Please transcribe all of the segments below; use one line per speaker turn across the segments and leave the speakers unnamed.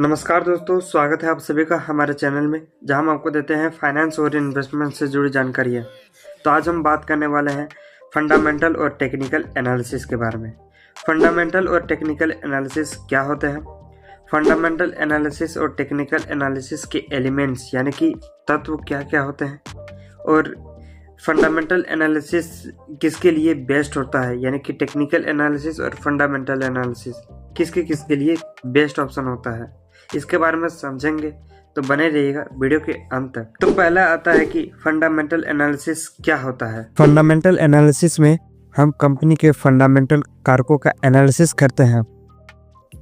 नमस्कार दोस्तों, स्वागत है आप सभी का हमारे चैनल में, जहां हम आपको देते हैं फाइनेंस और इन्वेस्टमेंट से जुड़ी जानकारियां। तो आज हम बात करने वाले हैं फंडामेंटल और टेक्निकल एनालिसिस के बारे में। फंडामेंटल और टेक्निकल एनालिसिस क्या होते हैं? फंडामेंटल एनालिसिस और टेक्निकल एनालिसिस के एलिमेंट्स यानी कि तत्व क्या क्या होते हैं, और फंडामेंटल एनालिसिस किसके लिए बेस्ट होता है, यानी कि टेक्निकल एनालिसिस और फंडामेंटल एनालिसिस किसके लिए बेस्ट ऑप्शन होता है, इसके बारे में समझेंगे। तो बने रहिएगा वीडियो के अंत तक। तो पहला आता है कि फंडामेंटल एनालिसिस क्या होता है। फंडामेंटल एनालिसिस में हम कंपनी के फंडामेंटल कारकों का एनालिसिस करते हैं।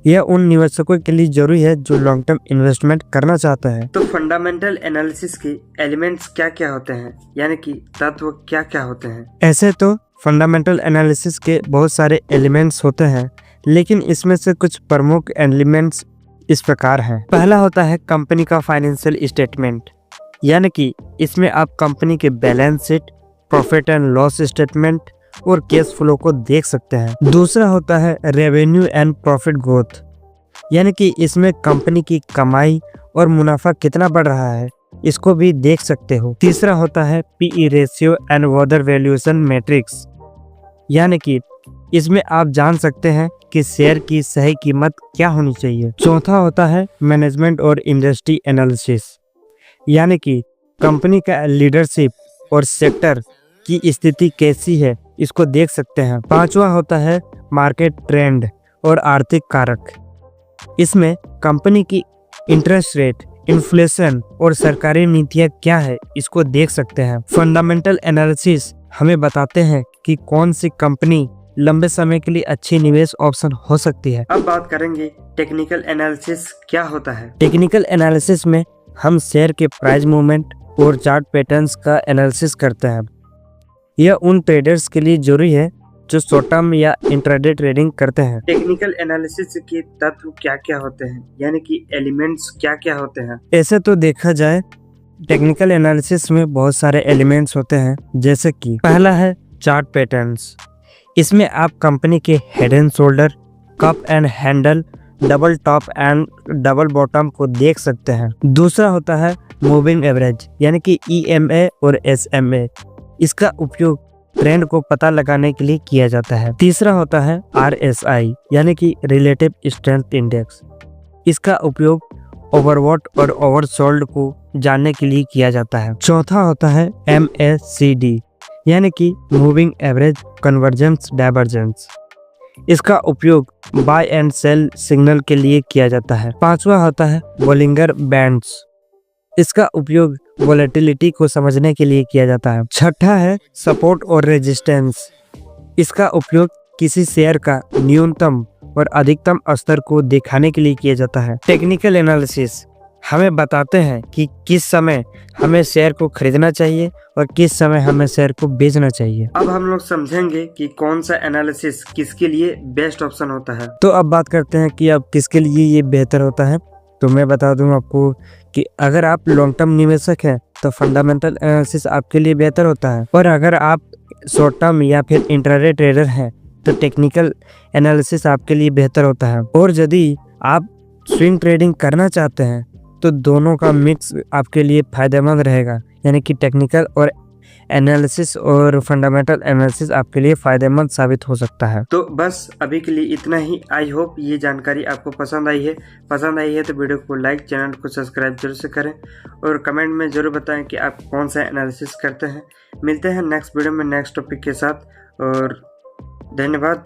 यह उन निवेशकों के लिए जरूरी है जो लॉन्ग टर्म इन्वेस्टमेंट करना चाहता है। तो फंडामेंटल एनालिसिस के एलिमेंट्स क्या क्या होते हैं, यानी कि तत्व क्या क्या होते हैं? ऐसे तो फंडामेंटल एनालिसिस के बहुत सारे एलिमेंट्स होते हैं, लेकिन इसमें से कुछ प्रमुख एलिमेंट्स इस प्रकार हैं। पहला होता है कंपनी का फाइनेंशियल स्टेटमेंट, यानी कि इसमें आप कंपनी के balance sheet, profit and loss statement और कैश फ्लो को देख सकते हैं। दूसरा होता है रेवेन्यू एंड प्रॉफिट ग्रोथ, यानी कि इसमें कंपनी की कमाई और मुनाफा कितना बढ़ रहा है, इसको भी देख सकते हो। तीसरा होता है PE ratio and other valuation metrics, यानी कि इसमें आप जान सकते हैं कि शेयर की सही कीमत क्या होनी चाहिए। चौथा होता है मैनेजमेंट और इंडस्ट्री एनालिसिस, यानी कि कंपनी का लीडरशिप और सेक्टर की स्थिति कैसी है, इसको देख सकते हैं। पांचवा होता है मार्केट ट्रेंड और आर्थिक कारक, इसमें कंपनी की इंटरेस्ट रेट, इन्फ्लेशन और सरकारी नीतियां क्या है, इसको देख सकते हैं। फंडामेंटल एनालिसिस हमें बताते हैं कि कौन सी कंपनी लंबे समय के लिए अच्छी निवेश ऑप्शन हो सकती है। अब बात करेंगे टेक्निकल एनालिसिस क्या होता है। टेक्निकल एनालिसिस में हम शेयर के प्राइस मूवमेंट और चार्ट पैटर्न्स का एनालिसिस करते हैं। यह उन ट्रेडर्स के लिए जरूरी है जो शॉर्ट टर्म या इंट्राडे ट्रेडिंग करते हैं। टेक्निकल एनालिसिस के तत्व क्या क्या होते हैं, यानी कि एलिमेंट्स क्या क्या होते हैं? ऐसे तो देखा जाए टेक्निकल एनालिसिस में बहुत सारे एलिमेंट्स होते हैं, जैसे कि पहला है चार्ट पैटर्न्स। इसमें आप कंपनी के head and shoulder, cup and handle, double top and double bottom को देख सकते हैं। दूसरा होता है मूविंग एवरेज, यानी कि EMA और SMA। इसका उपयोग ट्रेंड को पता लगाने के लिए किया जाता है। तीसरा होता है RSI, यानी कि रिलेटिव स्ट्रेंथ इंडेक्स। इसका उपयोग ओवरबॉट और ओवरसोल्ड को जानने के लिए किया जाता है। चौथा होता है MACD, यानी कि मूविंग एवरेज कन्वर्जेंस डाइवर्जेंस। इसका उपयोग बाय एंड सेल सिग्नल के लिए किया जाता है। पांचवा होता है बोलिंगर बैंड्स। इसका उपयोग वोलेटिलिटी को समझने के लिए किया जाता है। छठा है सपोर्ट और रेजिस्टेंस। इसका उपयोग किसी शेयर का न्यूनतम और अधिकतम स्तर को दिखाने के लिए किया जाता है। टेक्निकल एनालिसिस हमें बताते हैं कि किस समय हमें शेयर को खरीदना चाहिए और किस समय हमें शेयर को बेचना चाहिए। अब हम लोग समझेंगे कि कौन सा एनालिसिस किसके लिए बेस्ट ऑप्शन होता है। तो अब बात करते हैं कि अब किसके लिए ये बेहतर होता है। तो मैं बता दूं आपको कि अगर आप लॉन्ग टर्म निवेशक हैं तो फंडामेंटल एनालिसिस आपके लिए बेहतर होता है, और अगर आप शॉर्ट टर्म या फिर इंट्राडे ट्रेडर हैं तो टेक्निकल एनालिसिस आपके लिए बेहतर होता है। और यदि आप स्विंग ट्रेडिंग करना चाहते हैं तो दोनों का मिक्स आपके लिए फायदेमंद रहेगा, यानी कि टेक्निकल और एनालिसिस और फंडामेंटल एनालिसिस आपके लिए फायदेमंद साबित हो सकता है। तो बस अभी के लिए इतना ही। आई होप ये जानकारी आपको पसंद आई है। पसंद आई है तो वीडियो को लाइक, चैनल को सब्सक्राइब जरूर से करें, और कमेंट में जरूर बताएं कि आप कौन सा एनालिसिस करते हैं। मिलते हैं नेक्स्ट वीडियो में नेक्स्ट टॉपिक के साथ, और धन्यवाद।